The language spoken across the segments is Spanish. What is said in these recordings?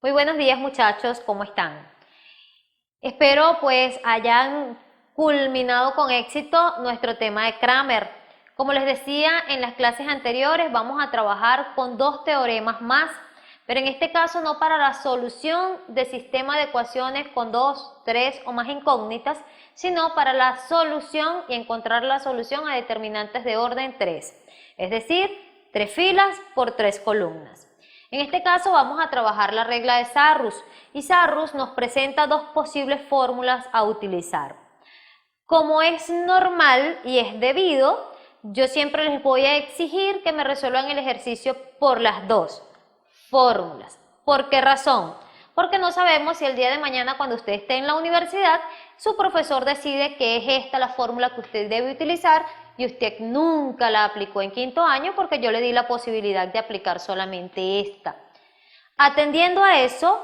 Muy buenos días muchachos, ¿cómo están? Espero pues hayan culminado con éxito nuestro tema de Kramer. Como les decía en las clases anteriores, vamos a trabajar con dos teoremas más, pero en este caso no para la solución de sistema de ecuaciones con dos, tres o más incógnitas, sino para la solución y encontrar la solución a determinantes de orden 3, es decir, 3 filas por 3 columnas. En este caso vamos a trabajar la regla de Sarrus y Sarrus nos presenta dos posibles fórmulas a utilizar. Como es normal y es debido, yo siempre les voy a exigir que me resuelvan el ejercicio por las dos fórmulas. ¿Por qué razón? Porque no sabemos si el día de mañana cuando usted esté en la universidad, su profesor decide que es esta la fórmula que usted debe utilizar y usted nunca la aplicó en quinto año porque yo le di la posibilidad de aplicar solamente esta. Atendiendo a eso,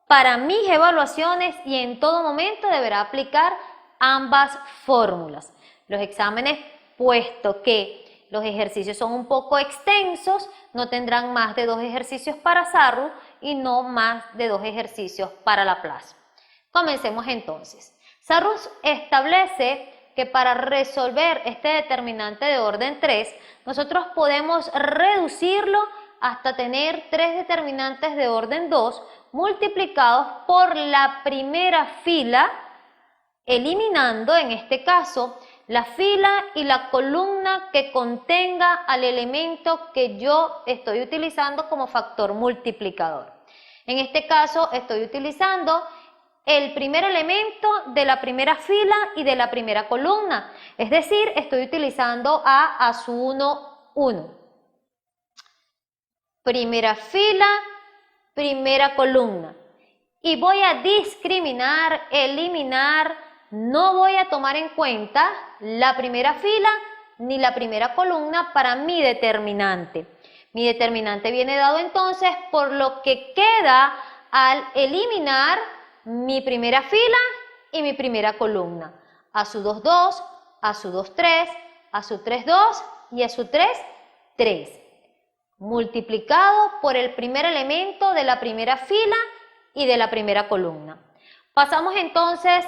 para mis evaluaciones y en todo momento deberá aplicar ambas fórmulas. Los exámenes, puesto que los ejercicios son un poco extensos, no tendrán más de 2 ejercicios para Sarrus y no más de 2 ejercicios para Laplace. Comencemos entonces. Sarrus establece que para resolver este determinante de orden 3, nosotros podemos reducirlo hasta tener 3 determinantes de orden 2 multiplicados por la primera fila, eliminando en este caso la fila y la columna que contenga al elemento que yo estoy utilizando como factor multiplicador. En este caso estoy utilizando el primer elemento de la primera fila y de la primera columna, es decir, estoy utilizando a su 1, 1. Primera fila, primera columna. Y voy a discriminar, eliminar, no voy a tomar en cuenta la primera fila ni la primera columna para mi determinante. Mi determinante viene dado entonces por lo que queda al eliminar mi primera fila y mi primera columna. A su 2, 2, a su 2, 3, a su 3, 2 y a su 3, 3. Multiplicado por el primer elemento de la primera fila y de la primera columna. Pasamos entonces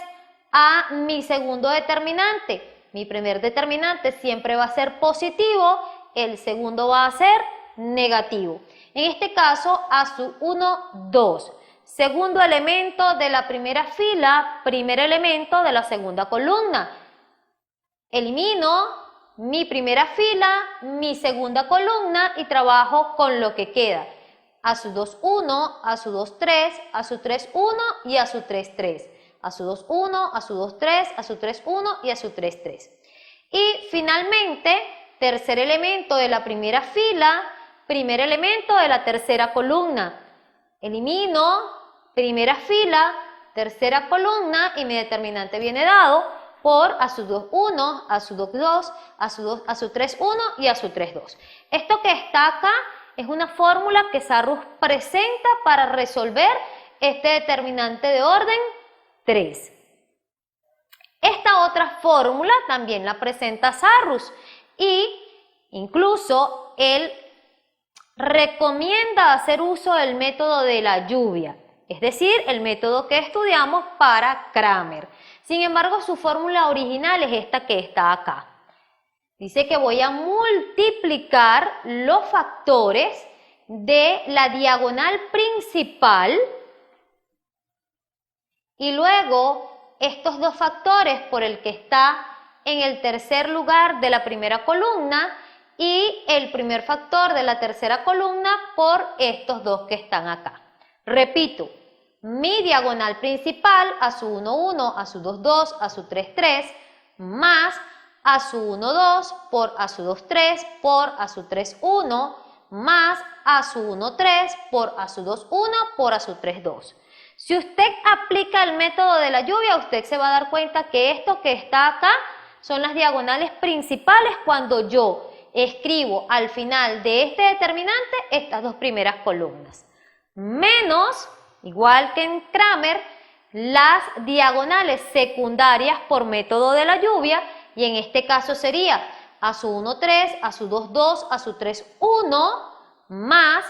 a mi segundo determinante. Mi primer determinante siempre va a ser positivo, el segundo va a ser negativo. En este caso, a su 1, 2. Segundo elemento de la primera fila, primer elemento de la segunda columna. Elimino mi primera fila, mi segunda columna y trabajo con lo que queda. A su 2, 1, a su 2, 3, a su 3, 1 y a su 3, 3. A su 2, 1, a su 2, 3, a su 3, 1 y a su 3, 3. Y finalmente, tercer elemento de la primera fila, primer elemento de la tercera columna. Elimino primera fila, tercera columna y mi determinante viene dado por a su 2, 1, a su 2, 2, a su 3, 1 y a su 3, 2. Esto que está acá es una fórmula que Sarrus presenta para resolver este determinante de orden 3. Esta otra fórmula también la presenta Sarrus y incluso él recomienda hacer uso del método de la lluvia, es decir, el método que estudiamos para Kramer. Sin embargo, su fórmula original es esta que está acá. Dice que voy a multiplicar los factores de la diagonal principal y luego estos dos factores por el que está en el tercer lugar de la primera columna y el primer factor de la tercera columna por estos dos que están acá. Repito, mi diagonal principal a su 1, 1, a su 2, 2, a su 3, 3, más a su 1, 2 por a su 2, 3 por a su 3, 1, más a su 1, 3 por a su 2, 1 por a su 3, 2. Si usted aplica el método de la lluvia, usted se va a dar cuenta que esto que está acá son las diagonales principales cuando yo escribo al final de este determinante estas dos primeras columnas. Menos, igual que en Kramer, las diagonales secundarias por método de la lluvia y en este caso sería a su 1, 3, a su 2, 2, a su 3, 1 más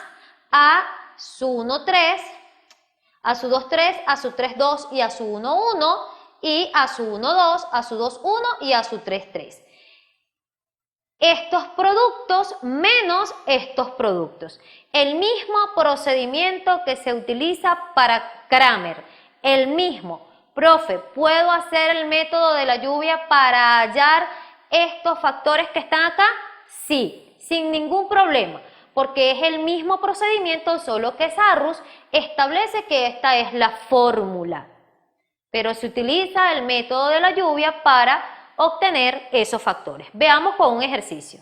a su 1, 3 a su 2, 3, a su 3, 2 y a su 1, 1, y a su 1, 2, a su 2, 1 y a su 3, 3. Estos productos menos estos productos. El mismo procedimiento que se utiliza para Kramer, el mismo. Profe, ¿puedo hacer el método de la lluvia para hallar estos factores que están acá? Sí, sin ningún problema, porque es el mismo procedimiento, solo que Sarrus establece que esta es la fórmula. Pero se utiliza el método de la lluvia para obtener esos factores. Veamos con un ejercicio.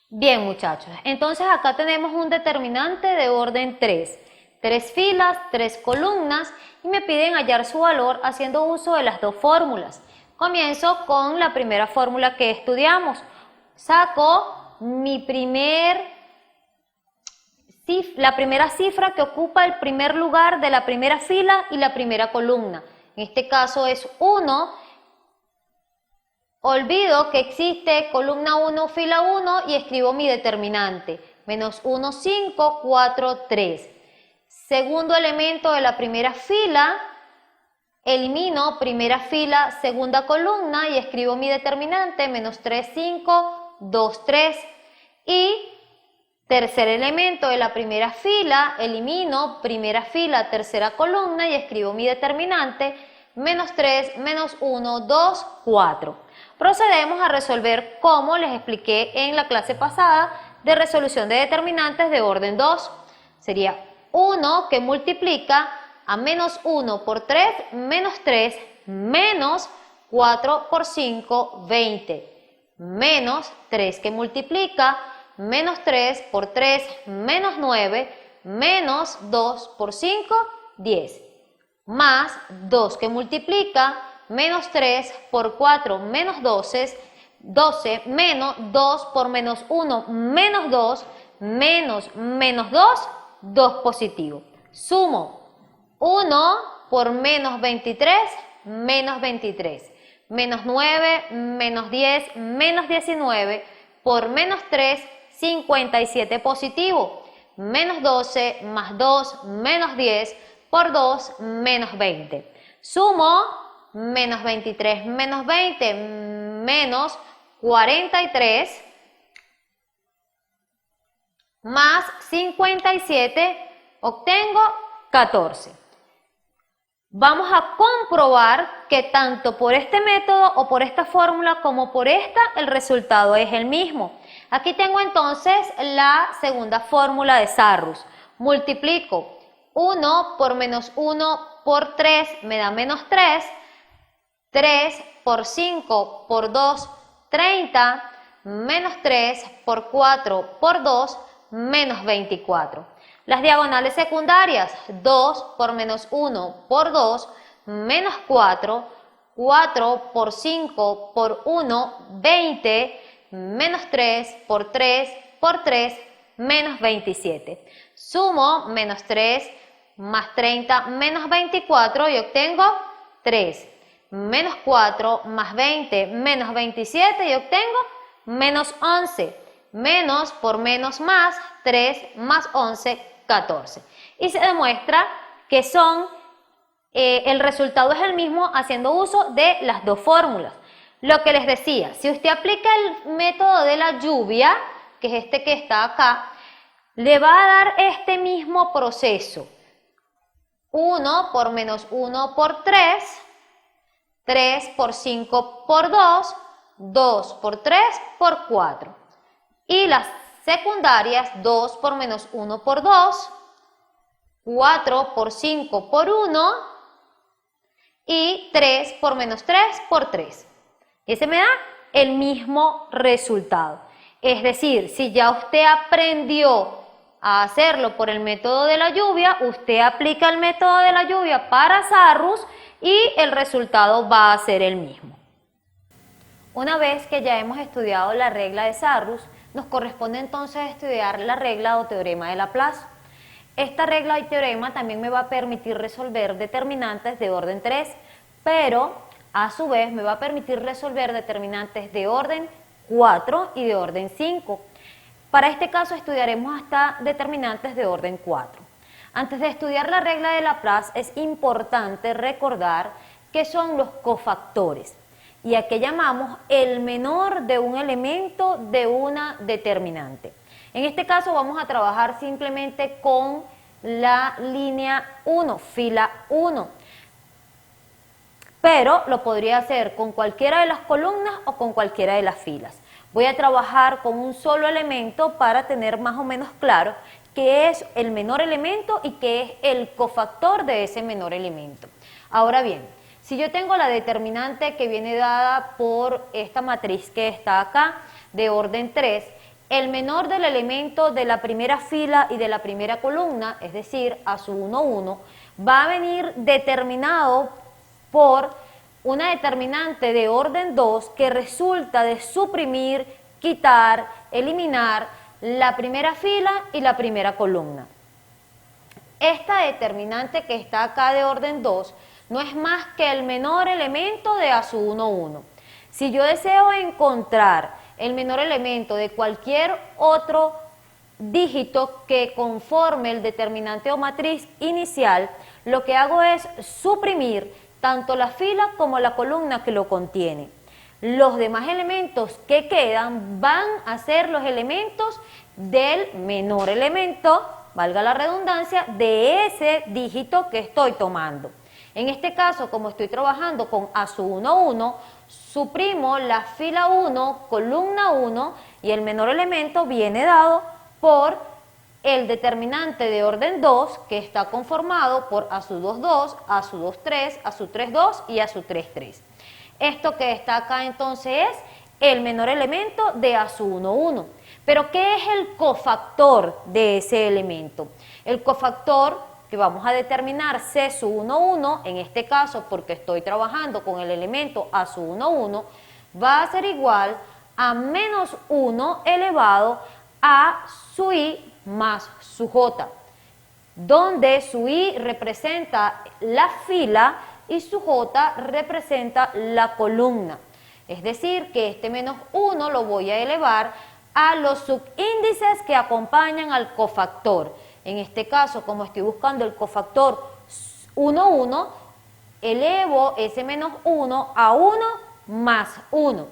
Bien, muchachos, entonces acá tenemos un determinante de orden 3. 3 filas, 3 columnas y me piden hallar su valor haciendo uso de las dos fórmulas. Comienzo con la primera fórmula que estudiamos. Saco la primera cifra que ocupa el primer lugar de la primera fila y la primera columna. En este caso es 1. Olvido que existe columna 1, fila 1 y escribo mi determinante. Menos 1, 5, 4, 3. Segundo elemento de la primera fila, elimino primera fila, segunda columna y escribo mi determinante, menos 3, 5, 2, 3. Y tercer elemento de la primera fila, elimino primera fila, tercera columna y escribo mi determinante, menos 3, menos 1, 2, 4. Procedemos a resolver como les expliqué en la clase pasada de resolución de determinantes de orden 2. Sería 1 que multiplica a menos 1 por 3, menos 3, menos 4 por 5, 20. Menos 3 que multiplica menos 3 por 3, menos 9, menos 2 por 5, 10. Más 2 que multiplica menos 3 por 4, menos 12, menos 2 por menos 1, menos 2, menos 2, 2 positivo. Sumo 1 por menos 23, menos 23. Menos 9, menos 10, menos 19, por menos 3, 57 positivo. Menos 12, más 2, menos 10, por 2, menos 20. Sumo menos 23, menos 20, menos 43, más 57, obtengo 14. Vamos a comprobar que tanto por este método o por esta fórmula como por esta el resultado es el mismo. Aquí tengo entonces la segunda fórmula de Sarrus. Multiplico 1 por menos 1 por 3 me da menos 3. 3 por 5 por 2, 30, menos 3 por 4 por 2, menos 24. Las diagonales secundarias, 2 por menos 1 por 2, menos 4, 4 por 5 por 1, 20, menos 3 por 3 por 3, menos 27. Sumo menos 3 más 30 menos 24 y obtengo 3. Menos 4 más 20 menos 27 y obtengo menos 11. Menos por menos más, 3 más 11, 14. Y se demuestra que el resultado es el mismo haciendo uso de las dos fórmulas. Lo que les decía, si usted aplica el método de la lluvia, que es este que está acá, le va a dar este mismo proceso. 1 por menos 1 por 3, 3 por 5 por 2, 2 por 3 por 4. Y las secundarias, 2 por menos 1 por 2, 4 por 5 por 1 y 3 por menos 3 por 3. Ese me da el mismo resultado. Es decir, si ya usted aprendió a hacerlo por el método de la lluvia, usted aplica el método de la lluvia para Sarrus y el resultado va a ser el mismo. Una vez que ya hemos estudiado la regla de Sarrus, nos corresponde entonces estudiar la regla o teorema de Laplace. Esta regla y teorema también me va a permitir resolver determinantes de orden 3, pero a su vez me va a permitir resolver determinantes de orden 4 y de orden 5. Para este caso estudiaremos hasta determinantes de orden 4. Antes de estudiar la regla de Laplace es importante recordar qué son los cofactores y a qué llamamos el menor de un elemento de una determinante. En este caso vamos a trabajar simplemente con la línea 1, fila 1, pero lo podría hacer con cualquiera de las columnas o con cualquiera de las filas. Voy a trabajar con un solo elemento para tener más o menos claro qué es el menor elemento y qué es el cofactor de ese menor elemento. Ahora bien, si yo tengo la determinante que viene dada por esta matriz que está acá, de orden 3, el menor del elemento de la primera fila y de la primera columna, es decir, a su 1, 1, va a venir determinado por una determinante de orden 2 que resulta de suprimir, quitar, eliminar la primera fila y la primera columna. Esta determinante que está acá de orden 2 no es más que el menor elemento de a su 1, 1. Si yo deseo encontrar el menor elemento de cualquier otro dígito que conforme el determinante o matriz inicial, lo que hago es suprimir tanto la fila como la columna que lo contiene. Los demás elementos que quedan van a ser los elementos del menor elemento, valga la redundancia, de ese dígito que estoy tomando. En este caso, como estoy trabajando con a su 1, 1, suprimo la fila 1, columna 1 y el menor elemento viene dado por el determinante de orden 2 que está conformado por a su 2, 2, a su 2, 3, a su 3, 2 y a su 3, 3. Esto que está acá entonces es el menor elemento de a su 1, 1. Pero ¿qué es el cofactor de ese elemento? El cofactor que vamos a determinar C su 1, 1, en este caso porque estoy trabajando con el elemento a su 1, 1, va a ser igual a menos 1 elevado a su i más su j, donde su i representa la fila y su j representa la columna. Es decir, que este menos 1 lo voy a elevar a los subíndices que acompañan al cofactor. En este caso, como estoy buscando el cofactor 1, 1, elevo ese menos 1 a 1 más 1.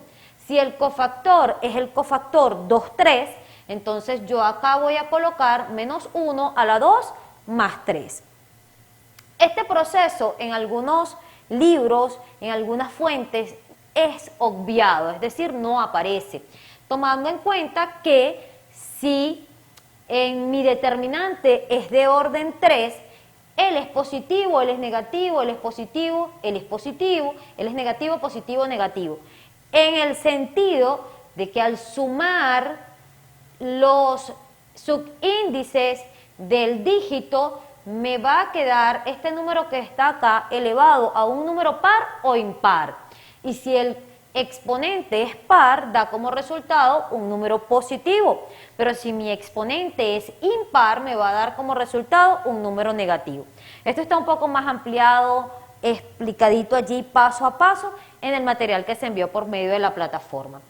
Si el cofactor es el cofactor 2, 3, entonces yo acá voy a colocar menos 1 a la 2 más 3. Este proceso en algunos libros, en algunas fuentes, es obviado, es decir, no aparece, tomando en cuenta que si en mi determinante es de orden 3, él es positivo, él es negativo, él es positivo, él es positivo, él es negativo, positivo, negativo. En el sentido de que al sumar los subíndices del dígito me va a quedar este número que está acá elevado a un número par o impar. Y si el exponente es par, da como resultado un número positivo. Pero si mi exponente es impar, me va a dar como resultado un número negativo. Esto está un poco más ampliado, explicadito allí paso a paso en el material que se envió por medio de la plataforma.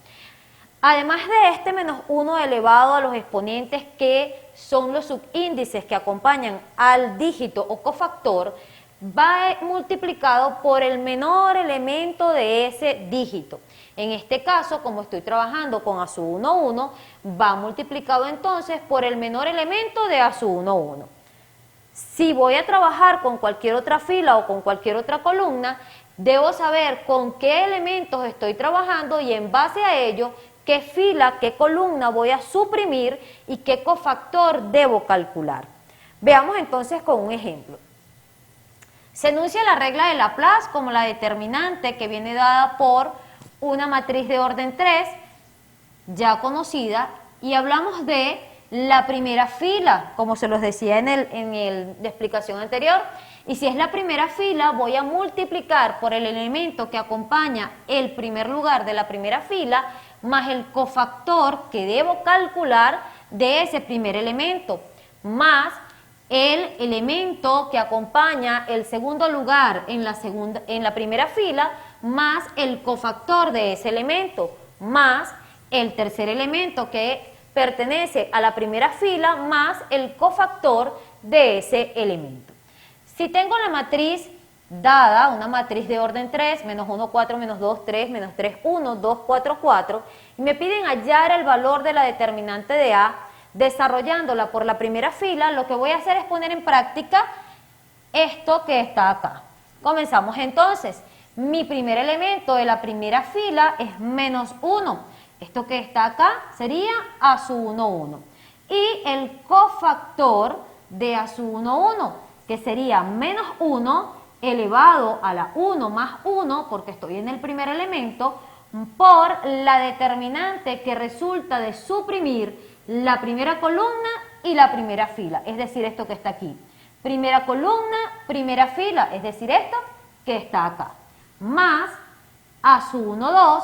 Además de este menos 1 elevado a los exponentes que son los subíndices que acompañan al dígito o cofactor, va multiplicado por el menor elemento de ese dígito. En este caso, como estoy trabajando con a su 1, 1, va multiplicado entonces por el menor elemento de a su 1, 1. Si voy a trabajar con cualquier otra fila o con cualquier otra columna, debo saber con qué elementos estoy trabajando y en base a ello, qué fila, qué columna voy a suprimir y qué cofactor debo calcular. Veamos entonces con un ejemplo. Se enuncia la regla de Laplace como la determinante que viene dada por una matriz de orden 3, ya conocida, y hablamos de la primera fila, como se los decía en la explicación anterior, y si es la primera fila voy a multiplicar por el elemento que acompaña el primer lugar de la primera fila, más el cofactor que debo calcular de ese primer elemento, más el elemento que acompaña el segundo lugar en la primera fila, más el cofactor de ese elemento, más el tercer elemento que pertenece a la primera fila, más el cofactor de ese elemento. Si tengo la matriz dada, una matriz de orden 3, menos 1, 4, menos 2, 3, menos 3, 1, 2, 4, 4, y me piden hallar el valor de la determinante de A, desarrollándola por la primera fila, lo que voy a hacer es poner en práctica esto que está acá. Comenzamos entonces. Mi primer elemento de la primera fila es menos 1. Esto que está acá sería A sub 1, 1. Y el cofactor de A sub 1, 1, que sería menos 1 elevado a la 1 más 1, porque estoy en el primer elemento, por la determinante que resulta de suprimir la primera columna y la primera fila, es decir, esto que está aquí. Primera columna, primera fila, es decir, esto que está acá. Más A sub 1, 2,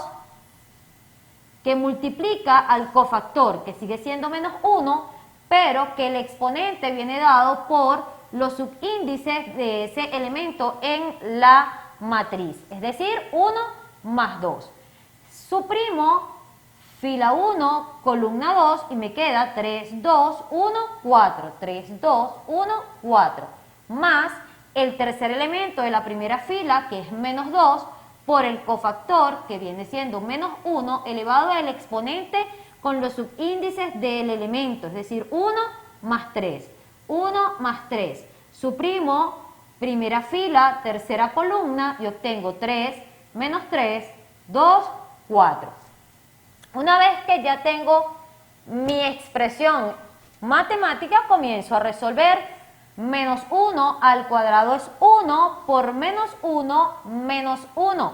que multiplica al cofactor, que sigue siendo menos 1, pero que el exponente viene dado por los subíndices de ese elemento en la matriz, es decir, 1 más 2. Suprimo fila 1, columna 2 y me queda 3, 2, 1, 4, 3, 2, 1, 4, más el tercer elemento de la primera fila, que es menos 2, por el cofactor, que viene siendo menos 1, elevado al exponente con los subíndices del elemento, es decir, 1 más 3, 1 más 3. Suprimo primera fila, tercera columna y obtengo 3 menos 3, 2, 4. Una vez que ya tengo mi expresión matemática, comienzo a resolver. Menos 1 al cuadrado es 1 por menos 1, menos 1.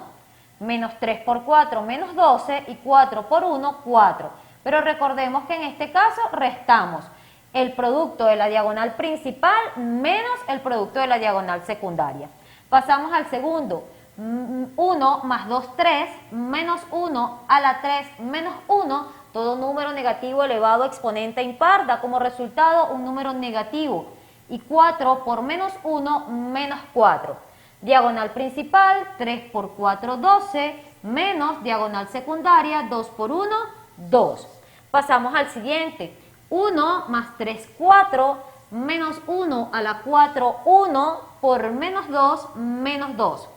Menos 3 por 4, menos 12 y 4 por 1, 4. Pero recordemos que en este caso restamos el producto de la diagonal principal menos el producto de la diagonal secundaria. Pasamos al segundo. 1 más 2, 3, menos 1 a la 3 menos 1, todo número negativo elevado a exponente impar da como resultado un número negativo. Y 4 por menos 1, menos 4. Diagonal principal, 3 por 4, 12, menos diagonal secundaria, 2 por 1, 2. Pasamos al siguiente. 1 más 3, 4, menos 1 a la 4, 1, por menos 2, menos 2.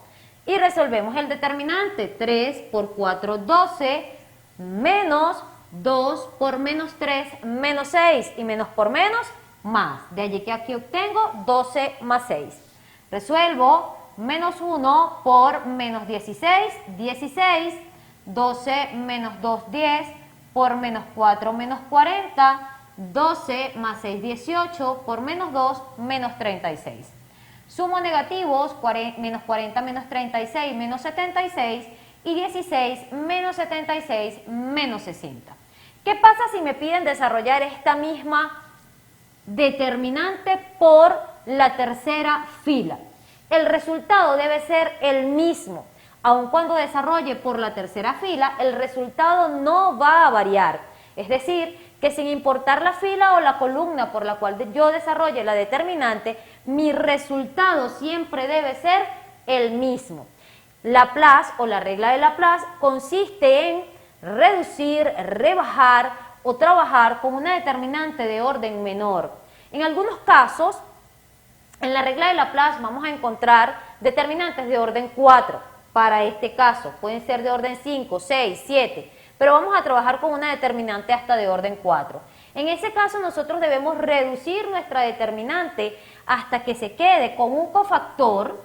Y resolvemos el determinante. 3 por 4, 12, menos 2 por menos 3, menos 6. Y menos por menos, más. De allí que aquí obtengo 12 más 6. Resuelvo menos 1 por menos 16, 16. 12 menos 2, 10. Por menos 4, menos 40. 12 más 6, 18. Por menos 2, menos 36. Sumo negativos, menos 40 menos 36, menos 76. Y 16 menos 76, menos 60. ¿Qué pasa si me piden desarrollar esta misma determinante por la tercera fila? El resultado debe ser el mismo. Aun cuando desarrolle por la tercera fila, el resultado no va a variar. Es decir, que sin importar la fila o la columna por la cual yo desarrolle la determinante, mi resultado siempre debe ser el mismo. Laplace o la regla de Laplace consiste en reducir, rebajar o trabajar con una determinante de orden menor. En algunos casos, en la regla de Laplace vamos a encontrar determinantes de orden 4. Para este caso, pueden ser de orden 5, 6, 7, pero vamos a trabajar con una determinante hasta de orden 4. En ese caso nosotros debemos reducir nuestra determinante hasta que se quede con un cofactor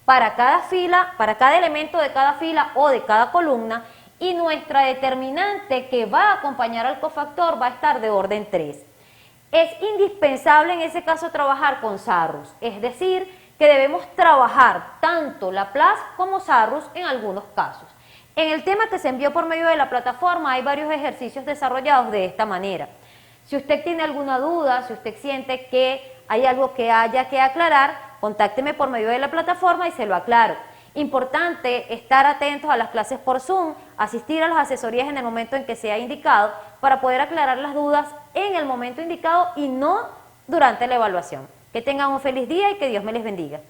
para cada fila, para cada elemento de cada fila o de cada columna, y nuestra determinante que va a acompañar al cofactor va a estar de orden 3. Es indispensable en ese caso trabajar con Sarrus, es decir, que debemos trabajar tanto Laplace como Sarrus en algunos casos. En el tema que se envió por medio de la plataforma hay varios ejercicios desarrollados de esta manera. Si usted tiene alguna duda, si usted siente que hay algo que haya que aclarar, contácteme por medio de la plataforma y se lo aclaro. Importante estar atentos a las clases por Zoom, asistir a las asesorías en el momento en que sea indicado para poder aclarar las dudas en el momento indicado y no durante la evaluación. Que tengan un feliz día y que Dios me les bendiga.